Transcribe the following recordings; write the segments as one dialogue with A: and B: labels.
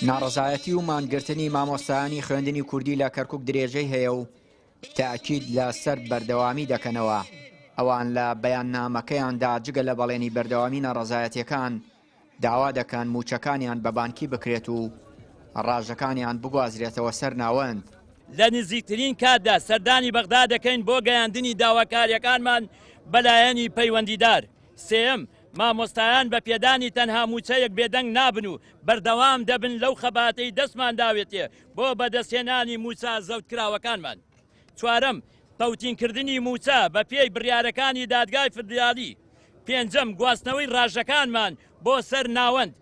A: ناڕەزایەتی و مانگرتنی مامۆستایانی خوێندنی کوردی لە کەرکووک درێژەی هەیە و تاکید لەسەر بەردەوامی دەکەنەوە. ئەوان لە بەیاننامەکەیاندا جگە لە بەڵێنی بەردەوامی ناڕەزایەتیەکان داوا دەکەن موچەکانیان بە بانکی بکرێت و ڕاژەکانیان بگوازرێتەوە سەر ناوەند.
B: لە نزیکترین کاتدا سەردانی بەغدا دەکەین بۆ گەیاندنی داواکاریەکانمان بەلایەنی پەیوەندیدار. سێم، مامۆستایان بە پێدانی تەنها موچەیەک بێدەنگ نابن و بەردەوام دەبن لەو خەباتەی دەستمان داوێتێ بۆ بەدەستێنانی موچە زەوتکراوەکانمان. چوارەم، تەوتینکردنی موچە بە پێی بڕیارەکانی دادگای فدرالی. پێنجەم، گواستنەوەی ڕاژەکانمان بۆ سەر ناوەند.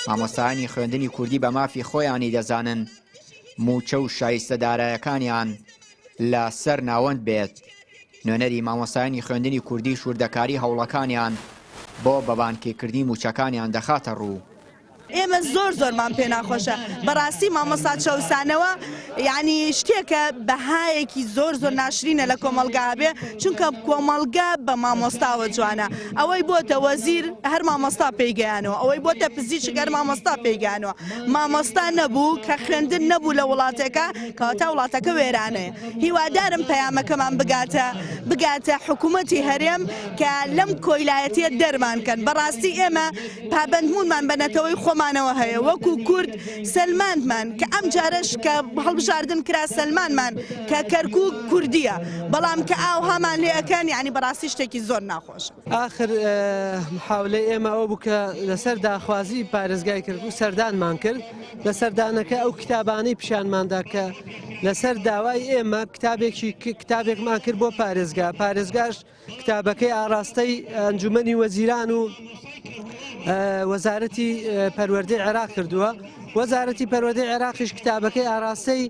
A: مامۆستایانی خوێندنی کوردی بە مافی خۆیانی دەزانن موچە و شایستەدارایەکانیان لە سەر ناوەند بێت. نوێنەری مامۆستایانی خوێندنی کوردی شوردەکاری هەوڵەکانیان بۆ بەبانکێکردنی موچەکانیان دەخاتە ڕوو.
C: ئێمە زۆرمان پێ ناخۆشە بەڕاستی مامۆستا چەوسانەوە یعنی شتێکە بەهایەکی زۆر ناشرینە لە کۆمەلگا بێ چونکە کۆمەلگا بە مامۆستاوە جوانە. ئەوەی بۆتە وەزیر هەر مامۆستا پێیگەیانەوە، ئەوەی بۆتە پزیشک هەر مامۆستا پێیگەیانەوە. مامۆستا نەبوو کە خوێندن نەبوو لە وڵاتێکە کەواتە وڵاتەکە وێرانەیە. هیوادارم پەیامەکەمان بگاتە حکوومەتی هەرێم کە لەم کۆیلایەتیە دەرمانکەن. بەڕاستی ئێمە پابەندمونمان بەنەتەوەی خۆمانەوە هەیە وەکو کورد سلمانمان کە ئەم جارش کە هەڵبژاردن کرا سلمانمان کە کەرکووک کوردیە بەڵام کە ئاوهامان لێ ئەەکەن یعنی بەڕاستی شتێکی زۆر ناخۆشە.
D: آخر محاولەی ئێمە ئەو بوو کە لەسەر داخوازی پارێزگای کەرکووک سەردانمان کرد. لە سەردانەکە ئەو کتابانەی پیشانماندا کە لەسەر داوای ئێمە کتابێکمان کرد بۆ پارێزگاش کتابەکەی ئاراستەی ئەنجومەنی وەزیران و وەزارەتی پەروەردەی عێراق کردووە. وەزارەتی پەروەردەی عێراقیش کتابەکەی ئاراستەی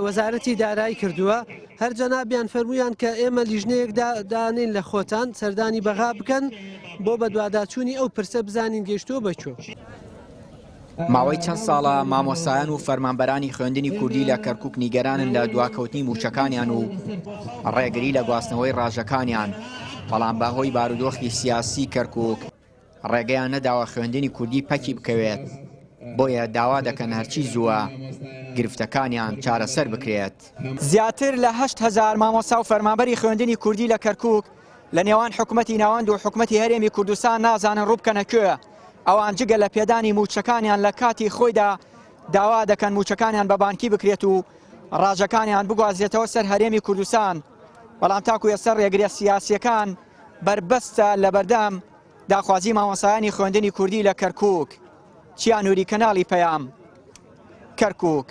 D: وەزارەتی دارایی کردووە. هەر جەنابیان فەرموویان کە ئێمە لیژنەیەک دانین لە خۆتان سەردانی بەغا بکەن بۆ بە دواداچوونی ئەو پرسە بزانین گەیشتووە بەکوێ.
A: ماوەی چەند ساڵە مامۆستایان و فەرمانبەرانی خوێندنی کوردی لە کەرکووک نیگەرانن لە دواکەوتنی موچەکانیان و ڕێگری لە گواستنەوەی ڕاژەکانیان. بەڵام بەهۆی بارودۆخی سیاسی کەرکووک ڕێگەیان نەداوە خوێندنی کوردی پەکی بکەوێت. بۆیە داوا دەکەن هەرچی زووە گرفتەکانیان چارەسەر بکرێت. زیاتر لە 8,000 مامۆستا و فەرمانبەری خوێندنی کوردی لە کەرکووک لە نێوان حکوومەتی ناوەند و حکوومەتی هەرێمی کوردستان نازانن ڕووبکەنە کوێ. ئەوان جگە لە پێدانی موچەکانیان لە کاتی خۆیدا داوا دەکەن موچەکانیان بە بانکی بکرێت و ڕاژەکانیان بگوازێتەوە سەر هەرێمی کوردستان. بەڵام تاکو ێستا ڕێگرێ سیاسیەکان بربەستە لە بەردەم داخوازی مامۆستایانی خوێندنی کوردی لە کەرکووک. چیانووری کەناڵی پەیام کەرکووک.